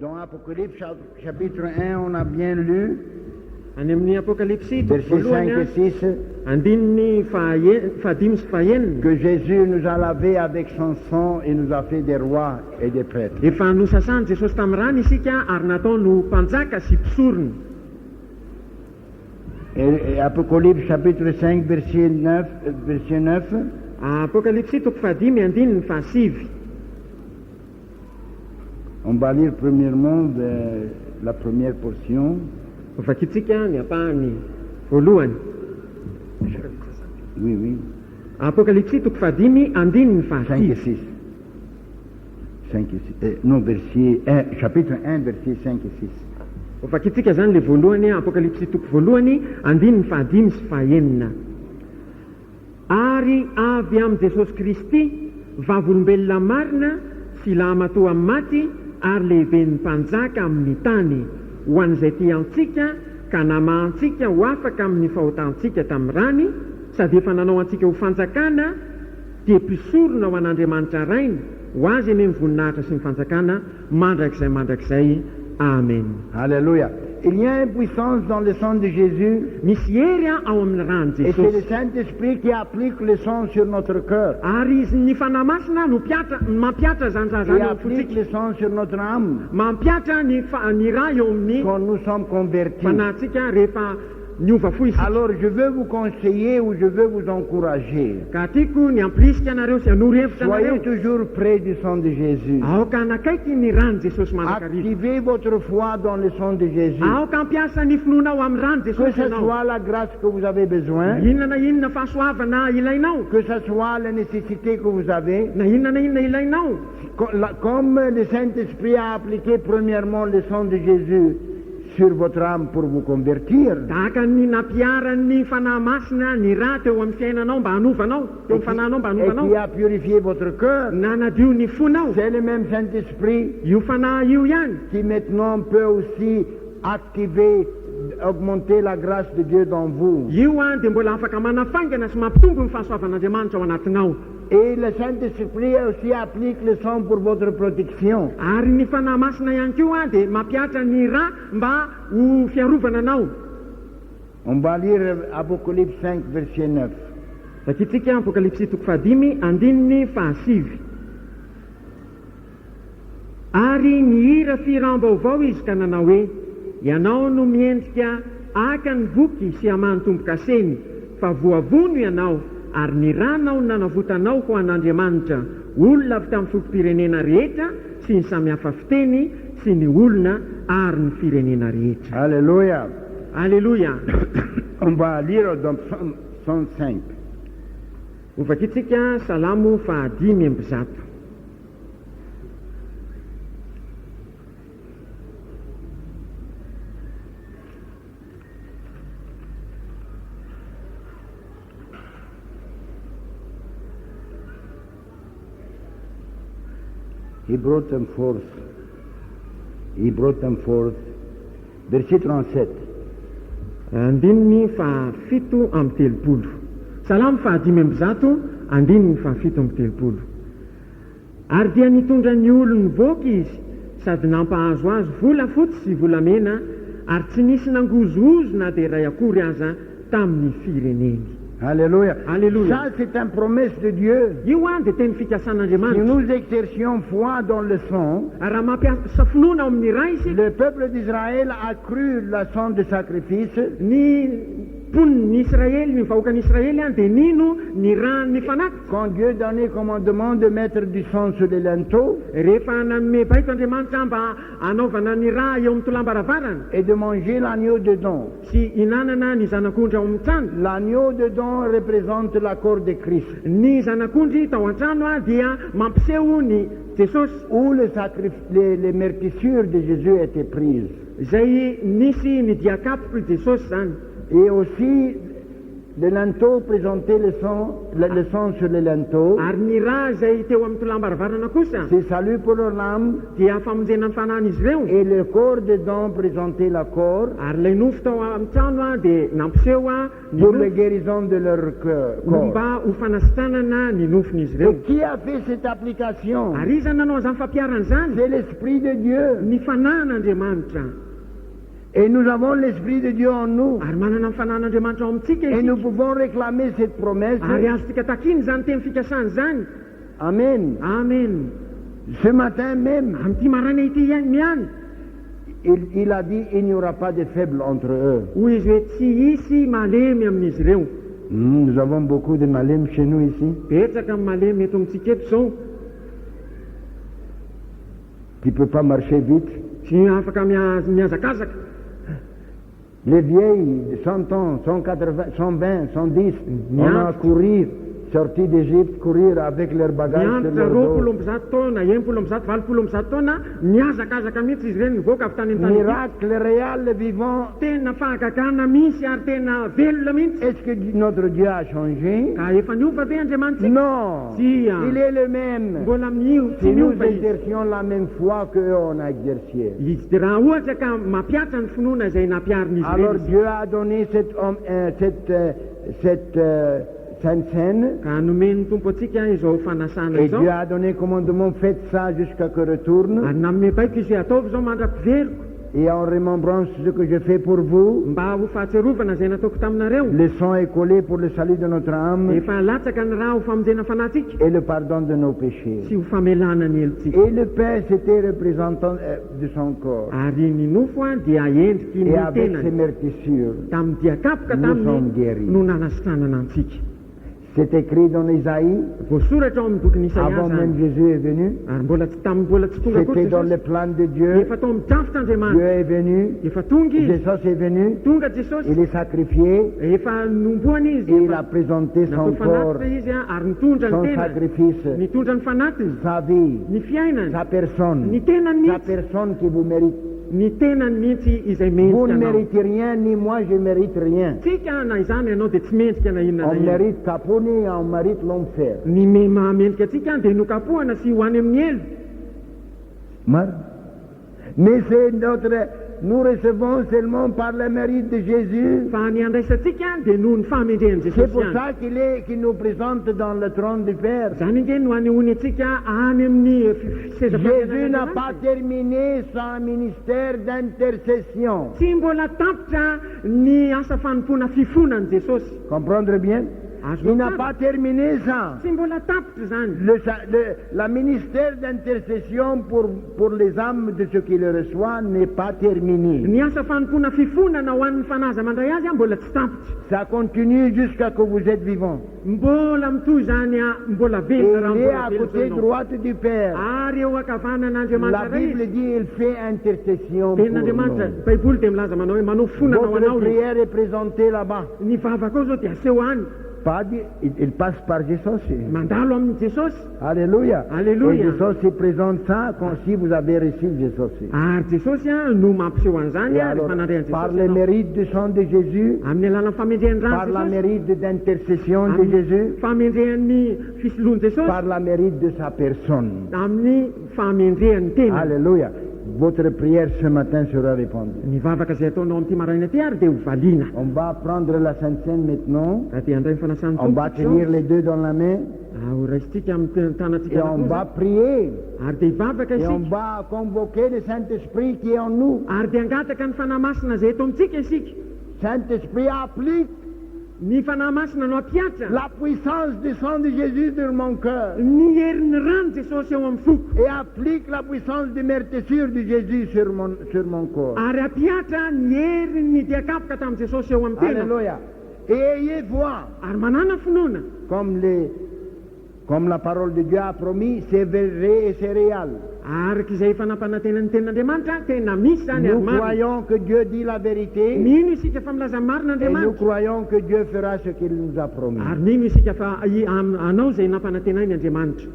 Dans Apocalypse chapitre 1, on a bien lu Any amin'ny Apokalipsy versets 5 et 6 andininy fahadimy sy fahaenina que Jésus nous a lavés avec son sang et nous a fait des rois et des prêtres. efa nosasany Jesosy tamin'ny rano isika ary natao no mpanjaka sy mpisorona. Et Apocalypse chapitre 5 verset 9, Apokalipsy toko fahadimy andininy fahasivy. on va lire premièrement la première portion. Vakitsika ny apahany voalohany. Oui, oui. Apokalipsy toko fahadimy andininy 5 et fahasivy. 6. 5 et 6. Non, verset 1, chapitre 1, verset 5 et 6. Vakitsika zany le voalohany Apokalipsy toko voalohany andininy fahadimy sy fahaenina. Ary avy amin'ny Jesosy Kristy vavolombelona marina sy lamatoa amin'ny maty ary lehiben'ny mpanjaka amin'ny tany ho an'izay tia antsika ka namahantsika ho afaka amin'ny fahotantsika tamin'ny rany sady efa nanao antsika ho fanjakana dia mpisorona ho an'Andriamanitra raina ho azy eny amin'ny voninahitra sy ny fanjakana mandrakizay amen. Alléluia. Il y a une puissance dans le sang de Jésus Misy hery ao amin'ny rano et c'est le Jesosy Saint-Esprit qui applique le sang sur notre cœur ary izy ny fanahy masina no mampiatra zany et zany ao applique fotsika le sang sur notre âme mampiatra ny raha eo amin'ny quand nous sommes convertis. fanahintsika rehefa niova fo isika. Alors je veux vous conseiller ou je veux vous encourager. Ka tiako ny ampirisika anareo sy hanoro-hevitra Soyez anareo toujours près du sang de Jésus. aoka anakaiky ny rano Jesosy mandrakariva Activez votre foi dans le sang de Jésus. aoka ampiasa ny finoanao amin'ny rano Que Jesosy ce ianao soit la grâce que vous avez besoin, inona na inona fahasoavana ilainao que ce soit la nécessité que vous avez, na inona na inona ilainao comme le Saint-Esprit a appliqué premièrement le sang de Jésus sur votre âme pour vous convertir, tahaka ny nampiarany fanahy masina ny raha teo amin'ny fiainanao mba hanovanao teo amin'ny fanahinao mba et qui hanovanao a purifié votre cœur. na nadio ny fonao C'est le même Saint-Esprit io fanahy io ihany qui maintenant peut aussi activer, augmenter la grâce de Dieu dans vous. io dia mbola afaka manafaingana sy mampitombo ny fahasoavan'Andriamanitra ao anatinao. Et le Saint-Esprit aussi applique le sang pour votre protection. Ary ny fanahy masina ihany koa dia mampiatra ny raha mba ho fiarovana anao. On va lire Apocalypse 5 verset 9. Vakitsika Apokalipsy toko fahadimy andininy fahasivy. Ary ny hira firam-baovao izy ka nanao hoe ianao no miendrika aka ny boky sy hamanotomboka seny fa voavono ianao ary ny ranao nanavotanao ho an'Andriamanitra olona avy tamin'ny fokom-pirenena rehetra sy ny samihafa fiteny sy ny olona ary ny firenena rehetra. Alléluia. Alléluia. On va lire dans Psaume 105. Ho vakitsika Salamo fahadimy amby zato. He brought them forth. He brought them forth. Verset 37. Andininy fahafito amby telopolo. Salamo fahadimy amby zato andininy fahafito amby telopolo. Ary dia nitondra ny olony voky izy sady nampahazo azy vola fotsy sy volamena ary tsy nisy nangozozo na dia ray akory aza tamin'ny fireneny. Alléluia. Alléluia. Ça, c'est une promesse de Dieu. Io dia teny Si fikasan'Andriamanitra. nous exercions foi dans le sang, Ary raha mampiasa finoana ao amin'ny raha isika le peuple d'Israël a cru le sang de sacrifice ny mponiny Israely ny vahoakan'ny Israely dia nino ny ran'ny fanaky. quand Dieu donnait commandement de mettre du sang sur les linteaux Rehefa nanome baiko Andriamanitra mba anaovana ny raha eo amin'ny tolambaravarana et de manger l'agneau dedans. sy hinanana ny zanak'ondry ao amin'ny trano. L'agneau dedans représente la corps de Christ, Ny zanak'ondry tao an-trano dia mampiseho ny Jesosy où les meurtrissures de Jésus étaient prises. izay nisy ny diakapoky Jesosy zany. Et aussi Le linteau présentait le sang sur le linteau. Ary ny raha izay teo amin'ny tolambarovarana kosa C'est salut pour leur âme. dia famonjena ny fanahany izy ireo. Et le corps dedans présentait la corps Ary ilay nofo tao amin'ny trano a dia nampiseho a ny pour la nofo guérison de leur corps. mba ho fanasitranana ny nofon'izy Et ireo. qui a fait cette application? Ary iza nanao an'izany fampiaran'izany? C'est l'Esprit de Dieu. Ny fanan'Andriamanitra. Et nous avons l'Esprit de Dieu en nous. Ary manana ny fanan'Andriamanitra ao amintsika Et nous isika. pouvons réclamer cette promesse. Ary azontsika takiny zany teny fikasana zany. Amen. Amen. Ce matin même, Amin'ity maraina ity ihany il a dit il n'y aura pas de faibles entre eux. hoy izy hoe tsy hisy malemy amin'izy ireo. Nous avons beaucoup de malem chez nous ici, Betsaka amin'ny malemy eto amintsika eto zao. qui ne peuvent pas marcher vite. Tsy afaka miazakazaka. Les vieilles de 100 ans, 180, 120, 110, on a couru, sorti d'Égypte, courir avec leurs bagages sur Mianatra leur roapolo dos. amby zato taona, enimpolo amby zato, valopolo amby zato taona, miazakazaka mihitsy izy ireny nivoaka avy tany an-tany. Miracle réel, vivant. Tena fahagagana misy ary tena velona mihitsy. Est-ce que notre Dieu a changé? Ka efa niova ve Andriamanitsika? Non, Tia. il est le même. Mbola mio, Si tsy nous niova izy. exercions la même foi qu'eux on a exercé. Izy dia raha ohatra ka mampiatra ny finoana izay nampiarin'izy Alors ireny. Dieu a donné cette sainte scène Ka nomeny tompo antsika izao fanasana et izao. Dieu a donné commandement, faites ça jusqu'à que retourne. Ary nanome baiko izy hoe ataovy izao mandrapiveriko Et en remembrance ce que je fais pour vous, mba ho fahatserovana izay nataoko taminareo. le sang est collé pour le salut de notre âme Efa latsaka ny raha ho famonjena fanahytsika et le pardon de nos péchés. sy ho famelana ny helotsika. Et le pain, c'était représentant de son corps. Ary ny nofo a dia endriky Et ny avec ses tenany. meurtrissures, Tamin'ny diakapoka Nous sommes taminy guéris. no nanasitranana antsika. c'est écrit dans Isaïe, Voasoratra ao amin'ny bokin'ny Isaia avant même zany. Jésus est venu. Ary mbola tsy tonga C'était dans le koa plan de Dieu. efa tao amin'ny drafitr'Andriamanitra. Dieu est venu, Efa tonga izy. Jésus est venu, Tonga Jesosy. il est sacrifié Efa nomboana izy. et il Efa a présenté son natao corps, fanatitra izy a ary nitondra ny son tena. sacrifice, Nitondra ny fanatiny. sa vie, Ny fiainany. sa personne, Ny tenany sa mihitsy. personne qui vous mérite. Ny tenany mihitsy izay Vous mendrika ne anao. méritez rien, ni moi je mérite rien. Tsika na izany ianao dia tsy mendrika na inona na On inona. mérite Caponi, on mérite l'enfer. Ny mahamendrika antsika dia nokapohana sy ho any amin'ny elo. Mais c'est nous recevons seulement par le mérite de Jésus. Fa ny andraisantsika dia noho ny fahamendrehan'i C'est Jesosy pour ihany. ça qu'il nous présente dans le trône du Père. Zany indray no hanehoany antsika any amin'ny seza Jésus n'a fampianarana. pas terminé son ministère d'intercession. Tsy mbola tapitra ny asa fanompoana fifonan'i Jesosy. Comprendre bien? Il n'a Azonao pas terminé ça. tsy mbola tapitra zany. Le ministère d'intercession pour les âmes de ceux qui le reçoivent n'est pas terminé. Ny asa fanompoana fifonana ho an'ny fanaza mandray azy a mbola tsy tapitra. Ça continue jusqu'à que vous êtes vivants. Mbola mitohy zany a mbola Et velona raha il est mbola à velona côté zao ianao. droite du Père. Ary eo La ankavanan'Andriamanitra ray Bible izy. dit il fait intercession pour Tenin'Andriamanitra nous. baiboly dia milaza manao hoe manao fonana ho Votre anao izy. prière est présentée là-bas. Ny vavaka ao zao dia aseho any. Il passe par Jésus. Mandalo amin'ny Jesosy. Alléluia. Alléluia. Et Jésus présente ça comme si vous avez reçu Jésus. Ary Jesosy a no mampiseho an'izany Et a alors, rehefa nandray par an'i le Jesosy ianao. mérite du sang de Jésus, Amin'ny alalan'ny famendrehan'ny par la rano Jesosy. mérite d'intercession de Jésus, Famendrehan'ny fisolon'i Jesosy. par la mérite de sa personne. Amin'ny famendrehan'ny tena. Alléluia. Votre prière ce matin sera répondue. Ny vavaka izay ataonao amin'ity maraina ty ary dia ho valiana. On va prendre la Sainte Seine maintenant. Raha dia andray ny fanasan'ny On va tenir les deux dans la main ho raisitsika amin'ny tanantsika et on va prier. ary dia hivavaka Et on isika. va convoquer le Saint-Esprit qui est en nous. Ary dia hangataka ny fanahy masina izay eto amintsika isika. Saint-Esprit applique Ny fanahy masina no ampiatra. la puissance du sang de Jésus sur mon cœur Ny herin'ny rano Jesosy eo amin'ny foko. et applique la puissance de meurtrissure de Jésus sur mon corps. Ary ampiatra ny herin'ny diakapoka tamin'i Jesosy eo amin'ny tena. Alléluia. Et ayez foi, Ary manana finoana. comme la parole de Dieu a promis, c'est vrai et c'est réel. Arak'izay fanampanantenan'ny tenin'Andriamanitra tena misy zany ary Nous marina. croyons que Dieu dit la vérité Mino isika fa milaza et marina nous Andriamanitra. croyons que Dieu fera ce qu'il nous a promis. Ary mino isika fa anao izay nampanantenainy Andriamanitra.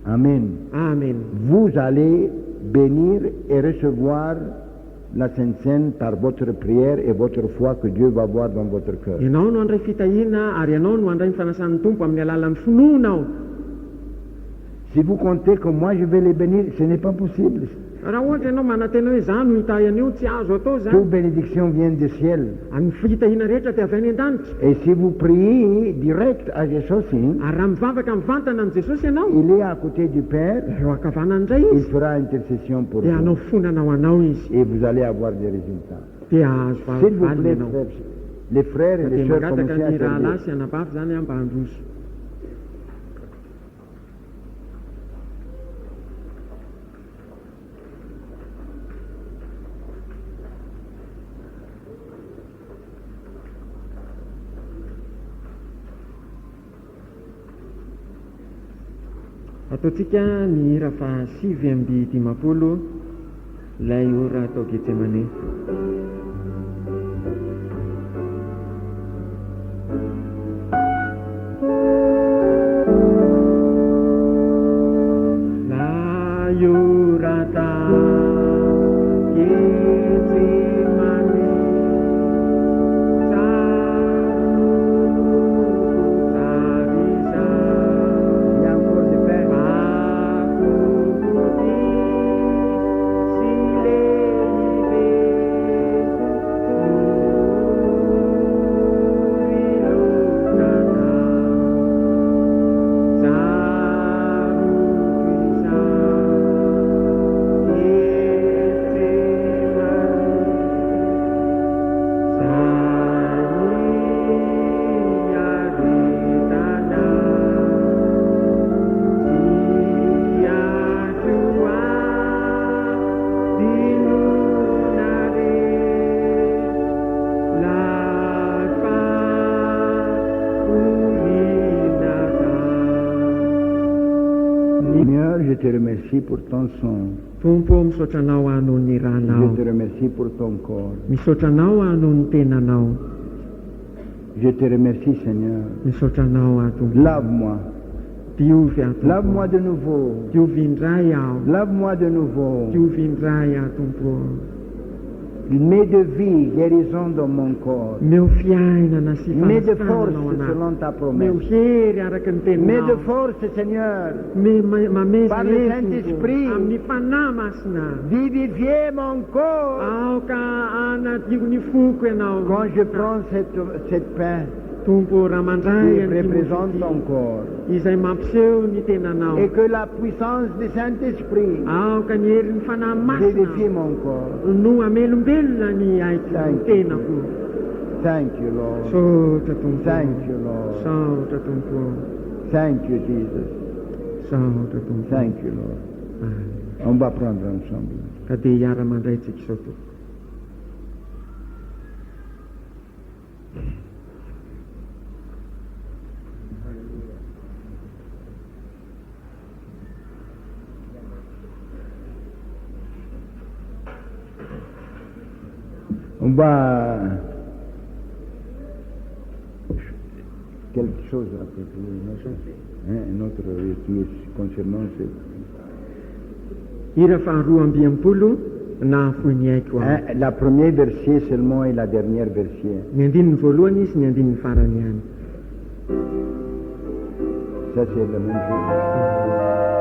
Amen. Amen. Vous allez bénir et recevoir la Sainte Seine par votre prière et votre foi que Dieu va voir dans votre cœur. Ianao no handray fitahina ary ianao no handray ny fanasan'ny tompo amin'ny alalan'ny finoana ao. Si vous comptez que moi je vais les bénir, ce n'est pas possible. Raha ohatra ianao manantena hoe za no hitahy an'io tsy azo atao Toute zany. bénédiction vient du ciel. Ny fitahina rehetra dia avy any an-danitra. Et si vous priez direct à Jésus, Ary raha mivavaka mivantana an' Jesosy ianao, il est à côté du Père, eo ankavanana indray il izy, fera intercession pour dia hanao vous. fonana ho anao izy, Et vous allez avoir des résultats. dia azo S'il vous valiny plaît, ianao. frères, les frères et Dia les sœurs mangataka commencez à ny servir. rahalahy sy anabavy zany mba handroso. Ataontsika ny hira fa 7:10 ilay ora atao Getsemane. La ora ta Getsemane Il y a encore du pain. Seigneur, je te remercie pour ton sang. Tompo, misaotra anao hanao ny Je ranao, te remercie pour ton corps. misaotra anao hanao ny tenanao, Je te remercie, Seigneur. misaotra anao aho tompo. Lave-moi. Diovy aho Lave-moi tompo, de nouveau. diovy indray aho, Lave-moi de nouveau. diovy indray aho tompo. Mets de vie, guérison dans mon corps. Meo fiainana sy Mets de force fanasanana ho selon anahy. ta Meo promesse. hery araka ny Mets de teninao. force, Seigneur. Mameza Par le Saint-Esprit. amin'ny fanahy masina. Vivifiez mon corps. Aoka anadio ny foko ianao. Quand je prends cette pain Tompo raha mandray qui an'ity représente mofo ton ity, corps, izay mampiseho ny tenanao. et que la puissance du Saint-Esprit Aoka ny herin'ny fanahy vivifie masina mon corps. no amelombelona ny aiky ny tenako. Thank you, Lord. Saotra tompo. Thank you, Lord. Saotra tompo. Thank you, Jesus. Saotra tompo. Thank you, Lord. Ah. On va prendre ensemble. Ka dia hiara mandray tsika sao tompo. On va quelque chose à propos un autre qui est concernant ce... Hira faharoa amby ampolo na foiny aiko aho. La première verset seulement et la dernière verset. Ny andininy voalohany izy, ny andininy farany ihany. Ça c'est la même chose.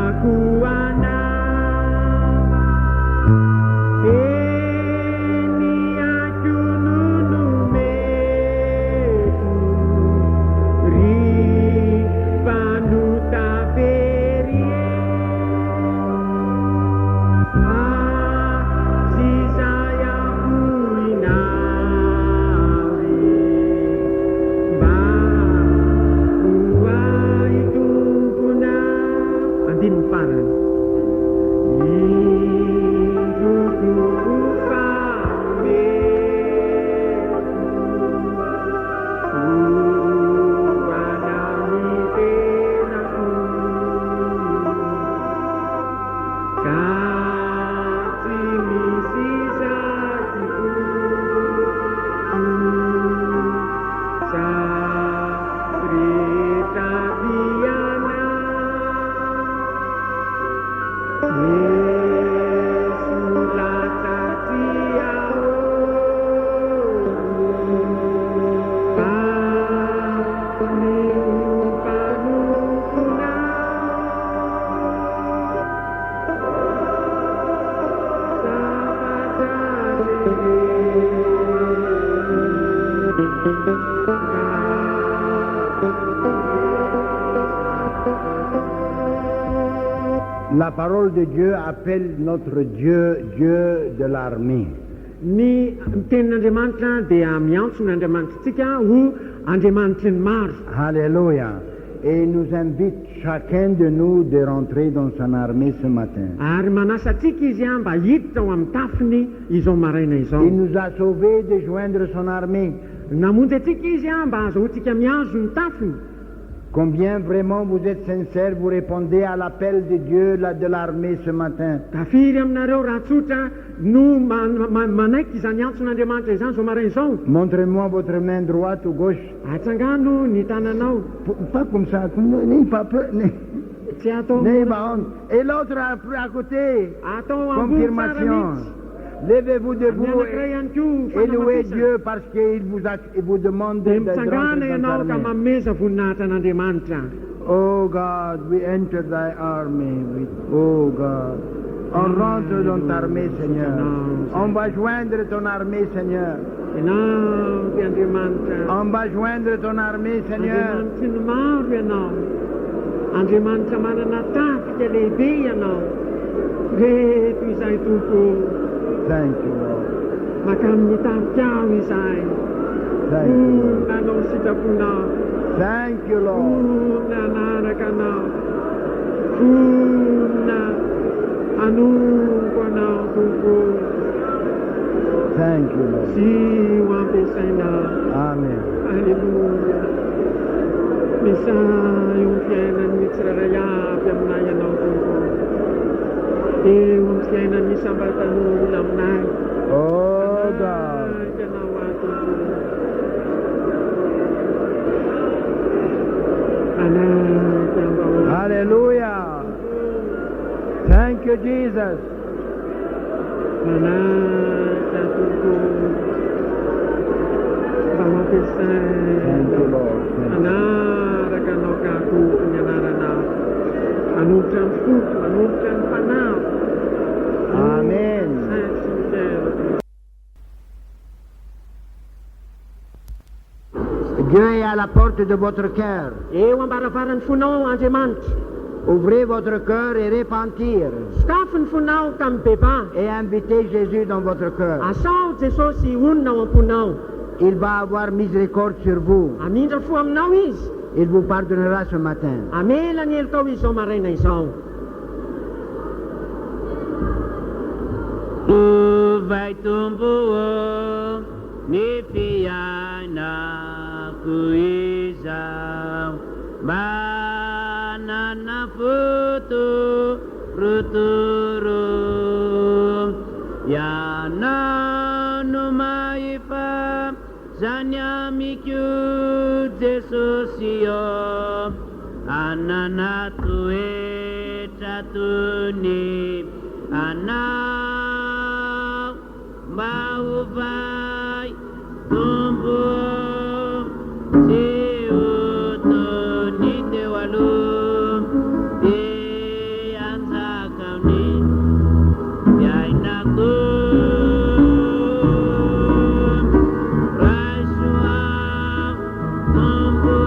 Aku La parole de Dieu appelle notre Dieu, Dieu de l'armée. Ny tenin'Andriamanitra dia miantso n'Andriamanitritsika ho Andriamanitry ny maro. Alléluia. Et il nous invite chacun de nous de rentrer dans son armée ce matin. Ary manasa antsika izy mba hiditra ao amin'ny tafiny izao maraina izao. Il nous a sauvés de joindre son armée. Namonjy antsika izy mba azahoantsika miazo ny tafiny. Combien vraiment vous êtes sincères, vous répondez à l'appel de Dieu de l'armée ce matin. Tafiry aminareo raha tsotra no manaiky izany antson'Andriamanitra izany zao maraina izao. Montrez-moi votre main droite ou gauche. Atsangano ny tananao. Pas comme ça, n'ayez pas peur. Tsy atao. N'ayez pas honte. Et l'autre à côté. Atao Confirmation. Levez-vous debout et louez Dieu parce qu'il vous demande de rentrer dans son armée. Oh God, we enter thy army. Oh God. On rentre dans ta armée, Seigneur. On va joindre ton armée, Seigneur. On va joindre ton armée, Seigneur. Andriamanitra manana tafika lehibe ianao. Reto izay tompo. Thank you, Lord. Maka amin'ny tafika izay. Thank you, Lord. Nanao sitraponao. Thank you, Lord. Nanaraka anao. Fonina anompo anao tompo. Thank you, Lord. Sy ho ampiasainao. Amen. Alleluia. Misy eo fiainan'ny tsirairay avy aminay ianao tompo. Eo amin'ny fiainan'ny sambatan'olona aminay. Oh God. Ianao atompo. Anaty ambahoaka. Hallelujah. Thank you, Jesus. Anaty atompo. Mba mampiasay. Thank you, Lord. Anaraka anao ka tompo ny anaranao. Manombotra ny foko, manombotra ny fanao. Amen. Dieu est à la porte de votre cœur. Eo ambaravarany fonao Andriamanitra. Ouvrez votre cœur et repentir. Sokafo ny fonao ka mibeba. Et invitez Jésus dans votre cœur. Asao Jesosy honona ao am-ponao. Il va avoir miséricorde sur vous. Amindra fo aminao izy. Il vous pardonnera ce matin. Amela ny helo tao izy zao maraina izao. Vai tumbuo ni fiana kuiza banana futu ruturu yana numaifa zanya mikyu jesosio anana tue tatuni ana Mauvai tumbu siutu nite walu di anza kauni yainaku raisua tumbu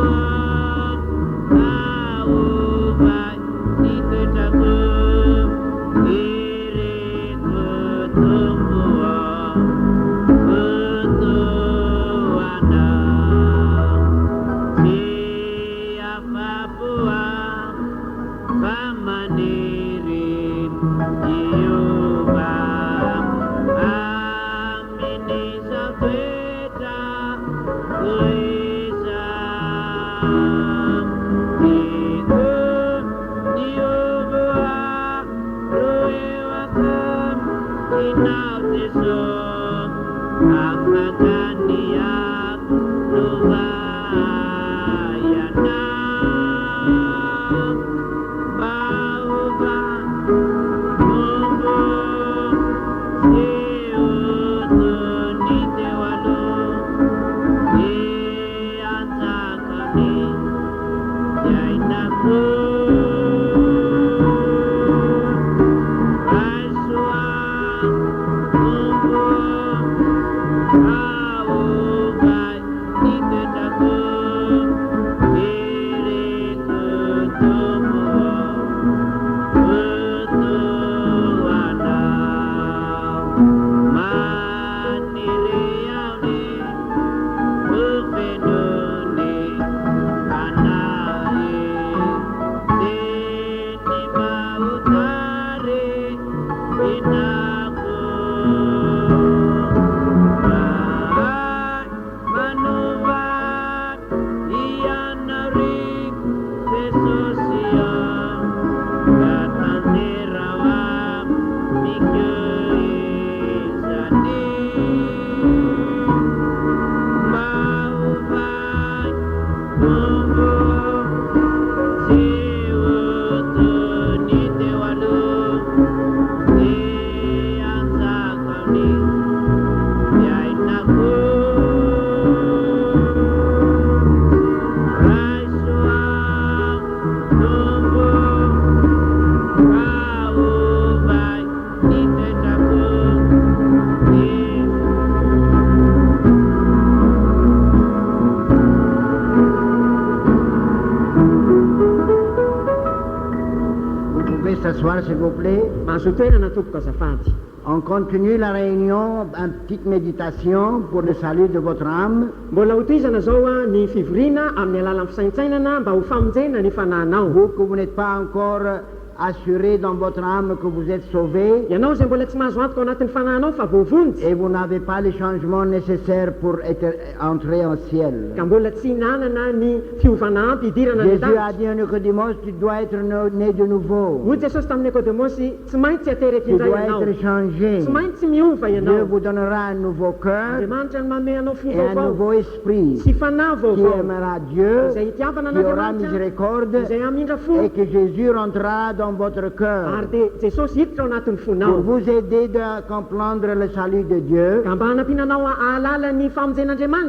mauvai nite taku iriku tumbu S'asseoir, s'il vous plaît. On continue la réunion, une petite méditation pour le salut de votre âme. Vous que vous n'êtes pas encore assuré dans votre âme que vous êtes sauvé. Et vous n'avez pas les changements nécessaires pour entrer au ciel. Jésus a dit à Nicodemos, tu dois être né de nouveau. Tu dois être changé. Dieu vous donnera un nouveau cœur et un nouveau esprit qui aimera Dieu, qui aura miséricorde et que Jésus rentrera dans votre cœur pour vous aider à comprendre le salut de Dieu.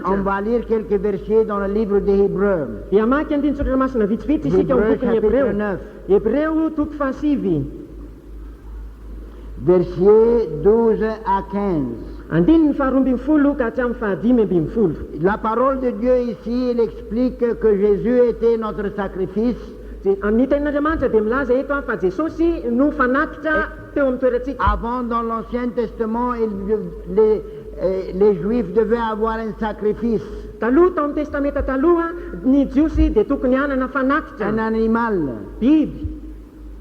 On va lire quelques versets dans le livre des Hébreux. Hébreux chapitre 9. Versets 12 à 15. La parole de Dieu ici, il explique que Jésus était notre sacrifice. Avant, dans l'Ancien Testament, les Juifs devaient avoir un sacrifice. Un animal.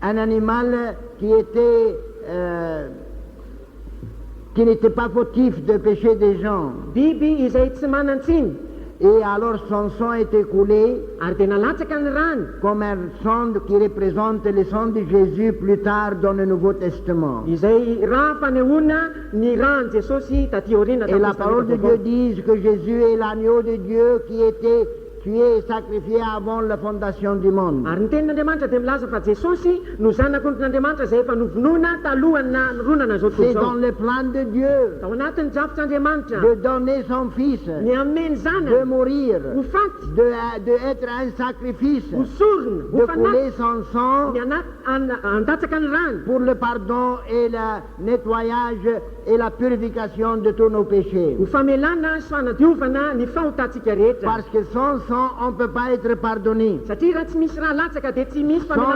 Un animal qui n'était pas fautif de péché des gens. Et alors son sang était coulé comme un sang qui représente le sang de Jésus plus tard dans le Nouveau Testament. Et la parole de Dieu dit que Jésus est l'agneau de Dieu qui était tué et sacrifié avant la fondation du monde. C'est dans le plan de Dieu de donner son Fils, de mourir, d'être un sacrifice, de couler son sang pour le pardon et le nettoyage et la purification de tous nos péchés. Parce que sans sang, on ne peut pas être pardonné. Sans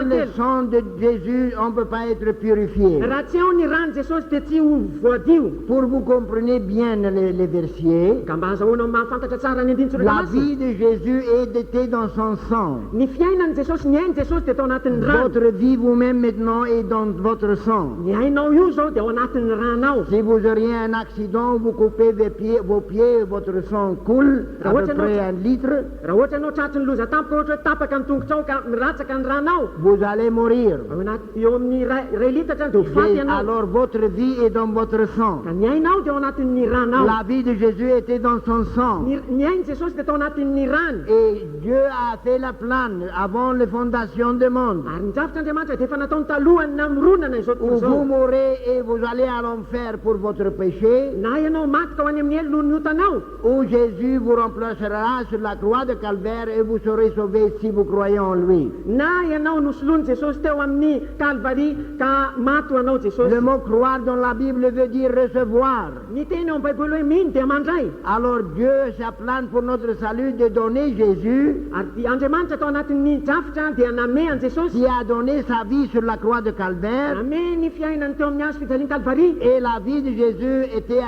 le sang de Jésus, on ne peut pas être purifié. Pour vous compreniez bien les versets, la vie de Jésus était dans son sang. Votre vie vous-même maintenant est dans votre sang. Si vous auriez un accident, vous coupez vos pieds, votre sang coule à peu près 1 litre. Vous allez mourir. Alors votre vie est dans votre sang. La vie de Jésus était dans son sang. Et Dieu a fait la plan avant la fondation du monde. Où vous mourrez et vous allez à l'enfer pour votre péché. Où Jésus vous remplacera sur la croix de de calvaire et vous serez sauvés si vous croyez en lui. Na ianao nosoloany Jesosy teo amin'ny Calvary ka maty anao Jesosy. Le mot croire dans la Bible veut dire recevoir. Ny teny ao Baiboly hoe mino dia mandray. Alors Dieu, sa plan pour notre salut de donner Jésus, Ary Andriamanitra atao anatin'ny drafitra dia name an Jesosy. qui a donné sa vie sur la croix de Calvaire. Name ny fiainany teo amin'ny hazo fijaliany Calvary. Et la vie de Jésus était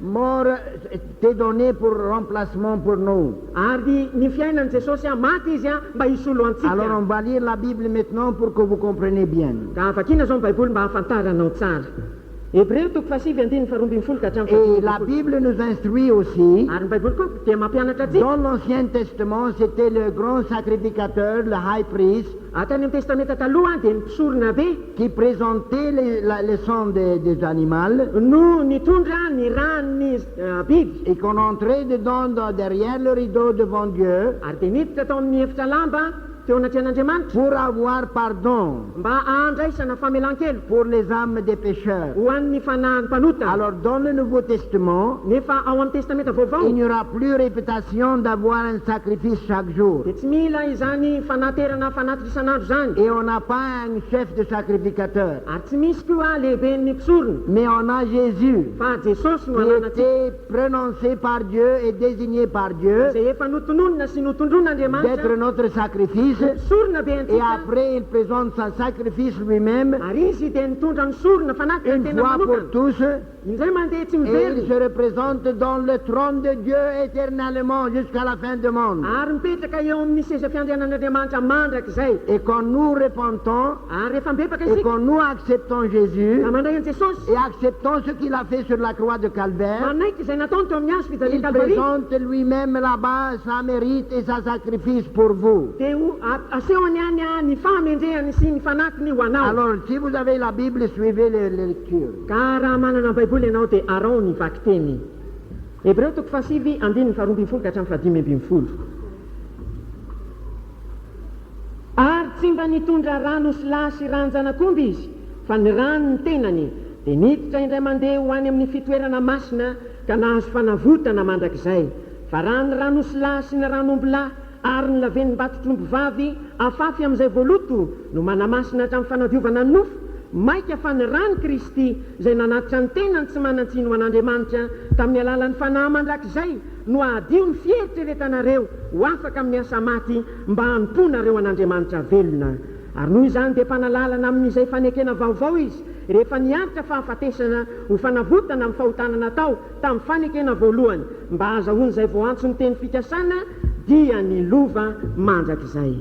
mort, était donnée pour remplacement pour nous. Ary ny fiainany Jesosy maty izy mba hisolo antsika. Alors on va lire la Bible maintenant pour que vous compreniez bien. Ka vakiana zao ny Baiboly mba hafantaranao tsara. Hébreu 7:7-12 Et la Bible nous instruit aussi. Ary ny Baiboly koa dia mampianatra antsika. Dans l'Ancien Testament, c'était le grand sacrificateur, le high priest, Tany amin'ny testamenta taloha dia ny mpisorona be qui présentait le sang des animaux no nitondra ny ran'ny biby. et qu'on entrait dedans derrière le rideau devant Dieu Ary dia niditra tao amin'ny efitra lamba teo anaty an'Andriamanitra pour avoir pardon mba andraisana famelan-kelo pour les âmes des pécheurs. ho an'ny fanahin'ny mpanota. Alors dans le Nouveau Testament, Nefa ao amin'ny testamenta il vaovao n'y aura plus répétition d'avoir un sacrifice chaque jour. dia tsy mila izany fanaterana fanatitra isan'andro zany. Et on n'a pas un chef de sacrificateur, Ary tsy misy koa lehiben'ny mpisorona mais on a Jésus fa Jesosy no qui ananantsika était prononcé par Dieu et désigné par Dieu izay efa notononona sy notondron'Andriamanitra d'être notre sacrifice. mpisorona be Et antsika. après, il présente son sacrifice lui-même Ary izy dia nitondra ny sorona fanatitra une ny tena fois pour manokana. tous. Indray mandeha tsy Et il mivery se représente dans le trône de Dieu éternellement jusqu'à la fin du monde. ary mipetraka eo amin'ny seza fiandrianan'Andriamanitra mandrakizay. Et quand nous repentons Ary rehefa mibebaka et isika quand nous acceptons Jésus ka mandray an Jesosy et acceptons ce qu'il a fait sur la croix de Calvaire, manaiky izay nataony teo amin'ny hazo fijaliany il Calvary présente lui-même là-bas sa mérite et sa sacrifice pour vous. dia asehony any ny fahamendrehany sy ny fanatiny ho anao. Alors, si vous avez la Bible, suivez les lectures. Ka raha manana ny Baiboly ianao dia arao ny vaky teny. Hébreu 7:12-15. Ary tsy mba nitondra rano sy la sy ranjanak'omby izy fa ny rano ny tenany dia niditra indray mandeha ho any amin'ny fitoerana masina ka nahazo fanavotana mandrakizay. Fa raha ny rano sy la sy ny ranomby lahy ary ny laven'ny mbatotr'omby vavy afafy amin'izay voaloto no manamasina hatramin'ny fanadiovana ny nofo, maika fa ny rany Kristy izay nanatitra ny tenany tsy manan-tsiny ho an'Andriamanitra tamin'ny alalan'ny fanahy mandrakizay no adio ny fieritreretanareo ho afaka amin'ny asa maty mba hanomponareo an'Andriamanitra velona. Ary noho izany dia mpanalalana amin'izay fanekena vaovao izy rehefa niaritra fahafatesana ho fanavotana amin'ny fahotanana tao tamin'ny fanekena voalohany mba azahoany izay voantso ny teny fikasana dia ny lova mandrakizay.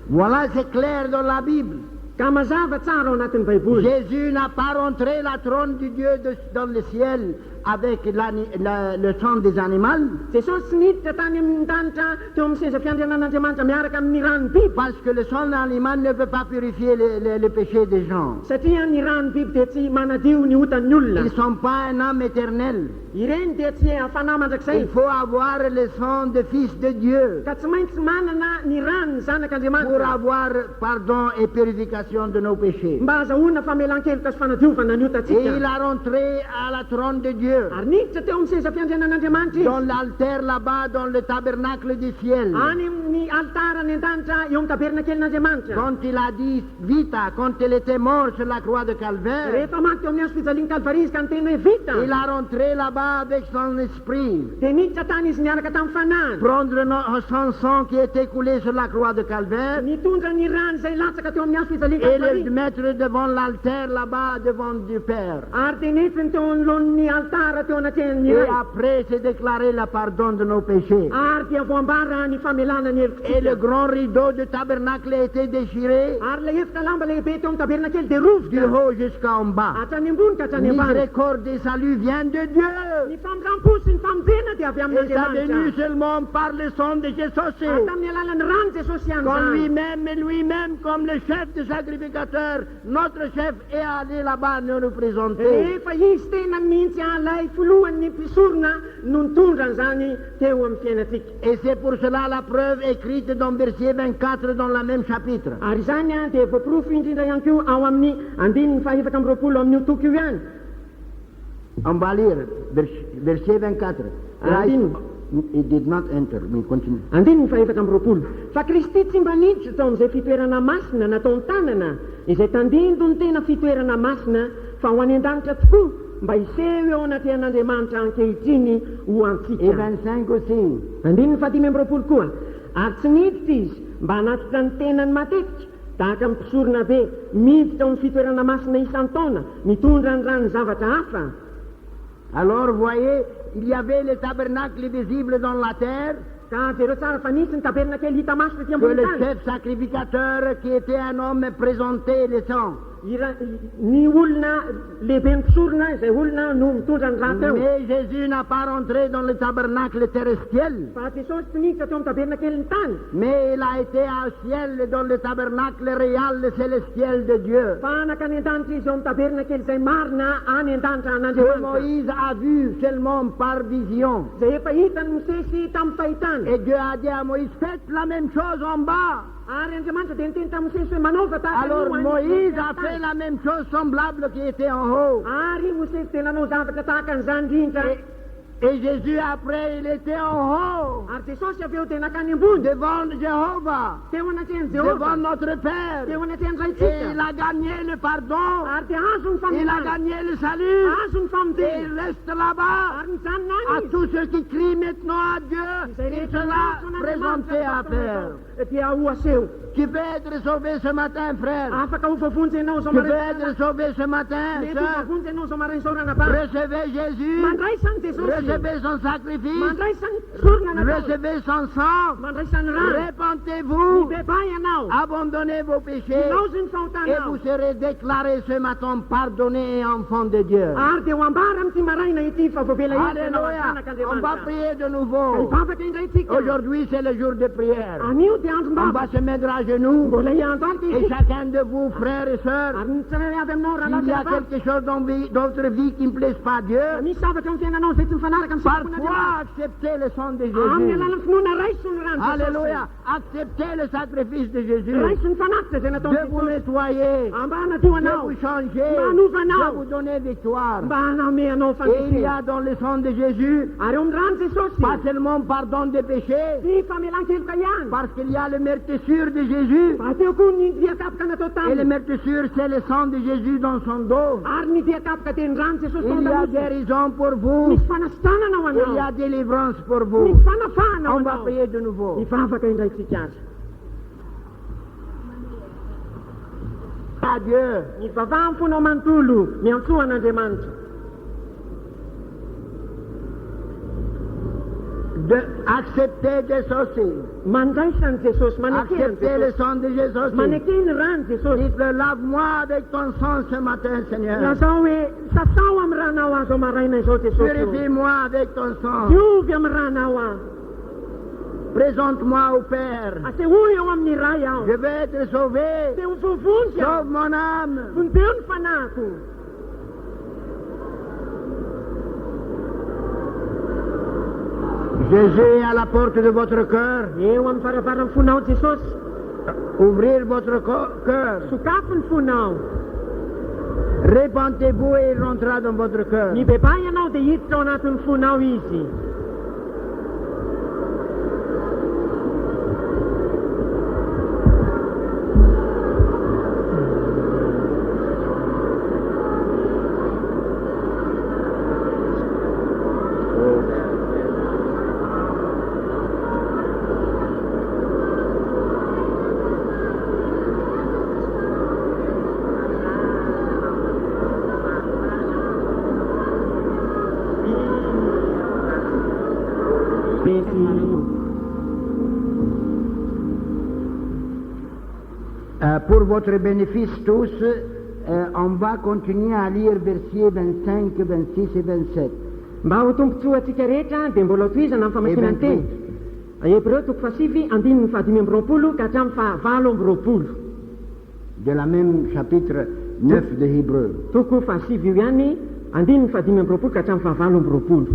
Voilà, c'est clair dans la Bible. Ka mazava tsara ao anatin'ny Baiboly. Jésus n'a pas rentré la trône du Dieu dans le ciel avec le sang des animaux, Jesosy tsy niditra tany amin'ny danitra teo amin'ny seza fiandrianan'Andriamanitra miaraka amin'ny ranony biby. parce que le sang animal ne peut pas purifier le péché des gens. Satria ny ranony biby dia tsy manadio ny otan'ny olona. Ils ne sont pas un âme éternelle. Ireny dia tsy fanahy mandrakizay. Il faut avoir le sang de Fils de Dieu Ka tsy maintsy manana ny ranony pour zanak'Andriamanitra avoir pardon et purification de nos péchés. mba azahoana famelan-keloka sy fanadiovana ny Et otatsika. il a rentré à la trône de Dieu, Ary niditra teo amin'ny seza fiandrianan'Andriamanitra dans izy. l'altère là-bas, dans le tabernacle du ciel. Any amin'ny altara ny an-danitra eo amin'ny tabernakelin'Andriamanitra. Quand il a dit vita, quand il était mort sur la croix de Calvaire, Rehefa maty teo amin'ny hazo fijaliany Calvary izy ka ny tena hoe vita. il a rentré là-bas avec son esprit, Dia niditra tany izy niaraka tamin'ny fanahiny. prendre son sang qui était coulé sur la croix de Calvaire Nitondra ny rano izay latsaka teo amin'ny hazo fijaliany et Calvary. le mettre devant l'altère là-bas, devant du Père. Ary dia nentiny teo anoloan'ny altara teo anatin'ny Et ray. après, c'est déclaré le pardon de nos péchés. Ary dia voambara ny famelana ny Et le helokotsika. grand rideau du tabernacle a été déchiré Ary ilay efitra lamba lehibe teo amin'ny tabernakely dia rovoka du haut jusqu'en bas. hatrany ambony ka hatrany ambany. Miséricorde et salut vient de Dieu. Ny famindrampo sy ny famonjena dia avy Et ça venu amin'Andriamanitra. seulement par le sang de Jésus. Ary tamin'ny alalan'ny rano Jesosy ihany Quand zany. lui-même, comme le chef de sacrificateur, notre chef est allé là-bas nous représenter. Rehefa izy tena mihitsy alay folohan'ny mpisorona no nitondra an'izany teo amin'ny fiainatsika. Et c'est pour cela la preuve écrite dans verset 24 dans le même chapitre. Ary izany dia voaporofo indrindra ihany koa ao amin'ny 2:24 amin'io toko io ihany. On va lire verset 24. Andine. He did not enter. We continue. Andiny ny faefatra amby roapolo. Fa Kristy tsy mba niditra tao amin'izay fitoerana masina nataony tanana, izay tandindo ny tena fitoerana masina, fa ho any an-danitra tokoa mba hiseho eo anatehan'Andriamanitra ankehitriny ho antsika. Et 25 aussi. Andiny ny fahatimy amby roapolo koa. Ary tsy niditra izy mba hanatitra ny tenany matetika, tahaka amin'ny mpisorona be miditra ao amin'ny fitoerana masina isan-taona, mitondra ny rano zavatra hafa. Alors, voyez, il y avait les tabernacles visibles dans la terre, Ka jereo tsara fa nisy ny tabernakely hita masina ty que ambony le tany. chef sacrificateur, qui était un homme, présentait le sang. Ny olona lehibe mpisorona, izay olona no mitondra ny raha teo. Mais Jésus n'a pas rentré dans le tabernacle terrestriel, Fa Jesosy tsy niditra teo amin'ny tabernakely ny tany, mais il a été au ciel dans le tabernacle réel célestiel de Dieu. fa nakany an-danitra izy eo amin'ny tabernakely izay marina any an-danitra Que an'Andriamanitra. Moïse a vu seulement par vision. Izay efa hitany Mosesy tamin'ny fahitany. Et Dieu a dit à Moïse, faites la même chose en bas. Ary Andriamanitra dia niteny tamin'ny Mosesy hoe manaova tahaka Alors an'io Moïse a fait la même chose semblable qui était en haut. Ary Mosesy dia nanao zavatra tahaka an'izany indrindra. Et Jésus après, il était en haut, Ary Jesosy avy eo dia nakany ambony, devant Jéhovah, teo anatrehany devant Jehovah, notre Père. teo anatrehany Et il raitsika. a gagné le pardon, Ary dia azo ny il a faminana, gagné le salut. azo ny Et famoteny. il reste là-bas. Ary mijanona À any izy. tous ceux qui crient maintenant à Dieu, il sera présenté à Père. dia ho aseho. Tu peux être sauvé ce matin, frère. Afaka ho vavonjy ianao zao Tu peux maraina. être sauvé ce matin, Mety ho sœur. vavonjy ianao zao maraina saorana ba. Recevez Jésus, Mandraisany Jesosy. recevez son sacrifice, Mandraisany sorona natao. recevez son sang, Mandraisany rano. repentez-vous, Mibebay ianao. abandonnez vos péchés Ilaozy ny et fahotanao. vous serez déclarés ce matin pardonnés et enfants de Dieu. Ary dia ho ambara amin'ity maraina ity fa voavela izy ianao Alléluia. On va antanak'Andriamanitra. prier de nouveau. Hivavaka indray tsika. Aujourd'hui, c'est le jour de prière. Anio dia andro On mbava. va se mettre à genoux. Mbola iandro arika Et izy. chacun de vous, frères et sœurs, Ary ny tsirairay avy aminao s'il y a rahalahy quelque chose dans votre vie qui ne plaise pas à Dieu, misy zavatra amin'ny fiainanao izay tsy mifanaraka amin'ny par sitrapon'Andriamanitra. foi, acceptez le sang de Amin'ny Jésus. alalan'ny finoana raiso ny rano Alléluia. Acceptez le sacrifice de Jésus. raiso ny fanatitra izay De nataony vous Jesosy. nettoyer, Mba de hanadio vous anao, changer, Manovanao. de vous donner victoire. mba haname anao Et il y fandresena. a dans le sang de Jésus, Ary eo amin'ny rano Jesosy, pas seulement pardon des péchés, tsy famelan-keloka ihany. parce qu'il y a le meurtrissure de Jésus. Fa teo koa ny diakapaka natao Et le taminy. meurtrissure, c'est le sang de Jésus dans son dos. Ary ny diakapaka dia ny rano Jesosy tao Il y a an-damosy. guérison pour vous. Misy fanasitranana ho Il y a anao. délivrance pour vous. Misy fanafana ho On va anao. prier de nouveau. Hivavaka indray tsika azy. À Dieu. Mivavaha amin'ny fonao manontolo, miantsoa an'Andriamanitra. De accepter des aussi. Mandraisany Jesosy, manekehany Accepter le Jesosy. sang de Jésus. Manekehany rano Jesosy. Dites-le, lave-moi avec ton sang ce matin, Seigneur. Lazao hoe sasao amin'ny ranao azo maraina izao Jesosy. Purifie-moi avec ton sang. Diovy amin'ny ranao aho. Présente-moi au Père. Asehoy eo amin'ny ray aho. Je veux être sauvé. Dia ho vovonjy aho. Sauve mon âme. Vondeo ny fanahiko. Jésus est à la porte de votre cœur. Eo amin'ny varavarany fonao Jesosy. Ouvrir votre cœur. Sokafo ny fonao. Répentez-vous et il rentrera dans votre cœur. Mibebay ianao dia hiditra ao anatin'ny fonao izy. Pour votre bénéfice tous, on va continuer à lire versets 25, 26 et 27. Mba ho tombontsoa atsika rehetra dia mbola toizana amin'ny famasinany teny. Hebreo toko fasivy andininy fahadimy amby roapolo ka hatramin'ny fahavalo amby roapolo. De la même chapitre 9 de Hébreu. Toko fasivy io ihany andininy fahadimy amby roapolo ka hatramin'ny fahavalo amby roapolo.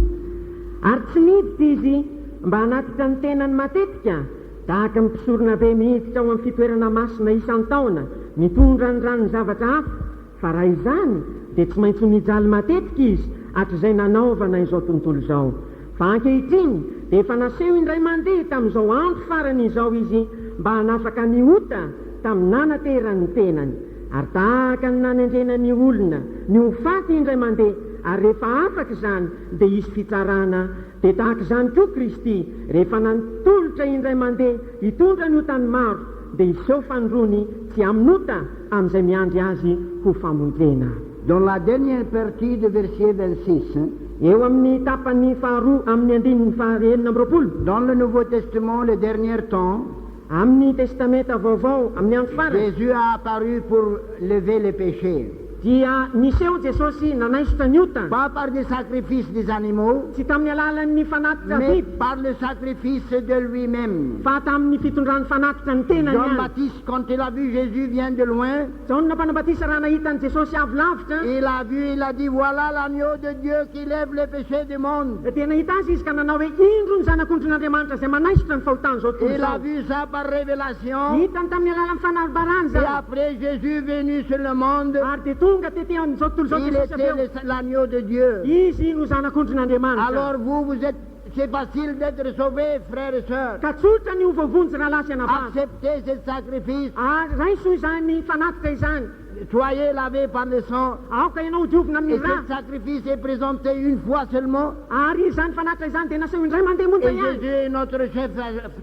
Ary tsy niditra izy mba hanatitra ny tenany matetika, tahaka ny mpisorona be mihiditra ao amin'ny fitoerana masina isan-taona, mitondra ny rano zavatra hafa, fa raha izany dia tsy maintsy mijaly matetika izy hatrizay nanaovana izao tontolo izao. fa ankehitriny dia efa naseho indray mandeha tamin'izao andro farany izao izy mba hanafaka ny ota tamin'ny nanaterany tenany ary tahaka ny nanendrena ny olona ny hofaty indray mandeha ary rehefa afaka izany dia hisy fitsarana dia tahaka izany koa Kristy rehefa nantolotra indray mandeha hitondra ny otany maro dia hiseho fanirony tsy amin'ota amin'izay miandry azy ho famonjena. Dans la dernière partie de verset 26, eo amin'ny tapany faharoa amin'ny andininy fahaenina amby roapolo, dans le Nouveau Testament, le dernier temps, amin'ny testamenta vaovao amin'ny andro farany Jésus a apparu pour lever les péchés. dia niseho Jesosy nanaisotra ny ota, Pas par des sacrifices des animaux, tsy tamin'ny alalan'ny fanatitra mais biby par le sacrifice de lui-même. fa tamin'ny fitondrany fanatitra ny tenany Jean ihany. Baptiste, quand il a vu Jésus vient de loin, Jaona Mpanambatisa raha nahitany Jesosy avy lavitra il a vu, il a dit, voilà l'agneau de Dieu qui lève les péchés du monde. dia nahita azy izy ka nanao hoe indro ny zanak'ondrin'Andriamanitra izay manaisotra ny fahotany zao tontolo Il a zao. vu ça par révélation. Hitany tamin'ny alalan'ny fanarabarany Et zany. après Jésus venu sur le monde, Ary dia tonga tetỳ amin'izao tontolo zao il Jesosy était avy eo. l'agneau de Dieu. Izy no zanak'ondrin'Andriamanitra. Alors vous êtes, c'est facile d'être sauvé, frères et sœurs. Ka tsotra ny ovavonjy raha lasy anavady. Acceptez ce sacrifice. Ary raiso izany fanatitra izany. Soyez lavés par le sang. Aoka ianao diovina Et amin'ny ce rà. sacrifice est présenté une fois seulement. Ary izany fanatitra izany dia naseho indray mandeha monja Et ihany. Jésus est notre chef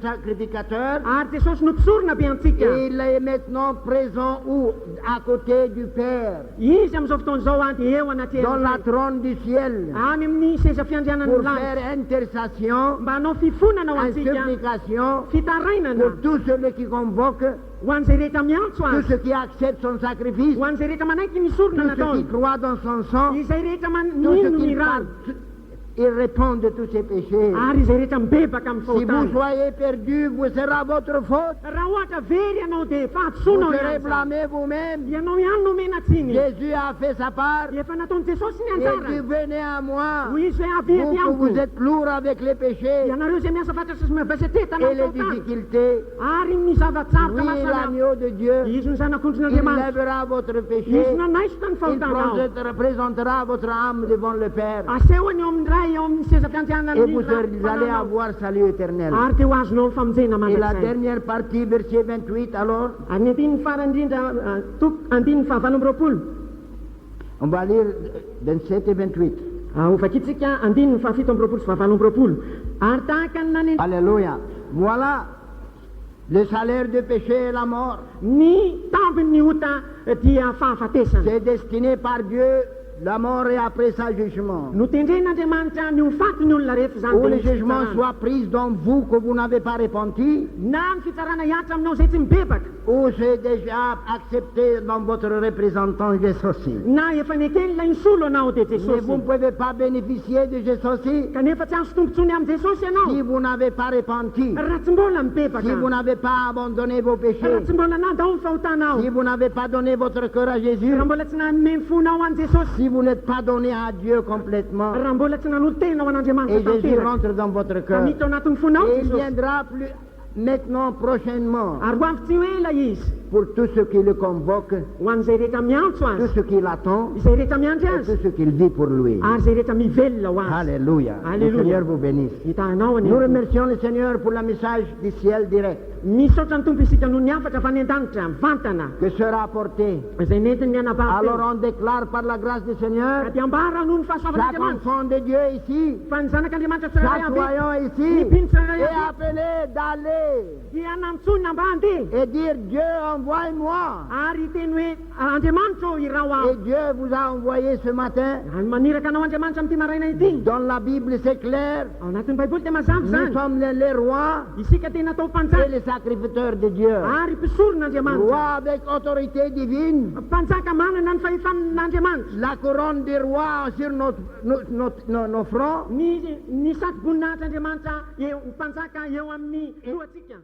sacrificateur. Ary Jesosy no mpisorona be antsika. Et il est maintenant présent où? À côté du Père, Izy amin'izao fotoana izao a dia eo anaty dans la elo. trône du ciel, Any amin'ny seza fiandrianany pour lanitra. faire intercession, Mba hanao fifonana ho en antsika. supplication, Fitarainana pour tous ceux qui convoquent, ho an'izay rehetra miantso tous azy. ceux qui acceptent son sacrifice, Ho an'izay rehetra manaiky ny sorona tous ceux qui nataony. croient dans son sang, Izay rehetra tous ceux mino qui ny rano. ils répondent de tous ces péchés. Ary izay rehetra mibebaka amin'ny Si vous fahotany. soyez perdus, vous sera votre faute. Raha ohatra very ianao dia Vous fahatsoanao serez ihany zany. blâmés vous-même. Ianao ihany no mena tsiny. Jésus a fait sa part. Efa nataony Jesosy ny Il dit, anjara. venez à moi, Ho izy hoe avy vous ety que vous amiko. êtes lourds avec les péchés Ianareo izay miasa fatratra sy miveseteta et les amin'ny fahotany. difficultés. Ary ny zavatsaroka Oui, mahasamihafa. l'agneau de Dieu, Izy ny il zanak'ondrin'Andriamanitra. lèvera votre péché. Izy nanaisotra ny Il fahotana. présentera votre âme devant le Père. Asehony eo amin'ny ray eo amin'ny seza fiantianana Et vous allez avoir salut éternel. ary dia ho azonao ny famonjena Et la mandrakizay. dernière partie, verset 28, alors, Ary ny andininy farany indrindra andininy fahavalo amby roapolo. on va lire 27 et 28. Ovakitsika andininy fahafito amby roapolo sy fahavalo amby roapolo. Ary tahaka ny nanendry Alléluia. Voilà, le salaire du péché est la mort. ny tambiny ota dia fahafatesana. C'est destiné par Dieu, la mort et après ça, jugement. No tendren'Andriamanitra ny hofaty ny olona rehetra zany Où dia le ny jugement fitsarana. soit pris dans vous que vous n'avez pas repenti, Na ny fitsarana hiatra aminao izay tsy mibebaka. ou c'est déjà accepté dans votre représentant Jésus. Na efa nekely ilay ny solo anao dia Mais vous ne Jesosy. pouvez pas bénéficier de Jésus Kanefa tsy azo tombotsony amin'ny Jesosy si ianao. vous n'avez pas repenti, Raha tsy mbola mibebaka. si vous n'avez pas abandonné vos Raha péchés, tsy mbola nadao ny fahotanao. si vous n'avez pas donné votre cœur à Jésus, Raha mbola tsy nameny fonao any Jesosy. si vous n'êtes pas donné à Dieu complètement, Raha mbola tsy nanolo tenao an'Andriamanitra et Jésus tanteraka. rentre dans votre Ka cœur, miditra ao anatin'ny fonao et il Jesosy. viendra plus maintenant, prochainement, Ary ho avy tsy ho ela izy. pour tous ceux qui le convoquent, Ho an'izay rehetra miantso tous azy. ceux qui l'attendent, Izay rehetra miandry et azy. tous ceux qui vivent pour lui. Ary izay rehetra mivelona ho azy. Alléluia. Le Alléluia. Seigneur vous bénisse. Hitanao any. Nous remercions le Seigneur pour le message du ciel direct Misaotra ny tompo isika noho ny afatra avy any an-danitra mivantana. que sera apporté. Izay nentiny mianavavy Alors teo. on déclare par la grâce du Ka Seigneur, dia ambara noho ny chaque fahasoavan'Andriamanitra. enfant de Dieu ici, Fa ny zanak'Andriamanitra tsirairay chaque avy croyant ny ici, mpino tsirairay est avy appelé d'aller dia nantsonina mba handeha et dire Dieu envoie-moi. ary teny hoe Andriamanitra o irao Et aho. Dieu vous a envoyé ce matin. Ary maniraka anao Andriamanitra amin'ity maraina ity. Dans la Bible, c'est clair. Ao anatin'ny Baiboly dia mazava Nous zany. sommes les rois Isika tena atao et mpanjaka les sacrificateurs de Dieu. ary mpisoron'Andriamanitra. Rois avec autorité divine. Mpanjaka manana ny fahefan'Andriamanitra. La couronne des rois sur nos fronts. Ny satroboninahitry'Andriamanitra eo mpanjaka eo amin'ny lohantsika.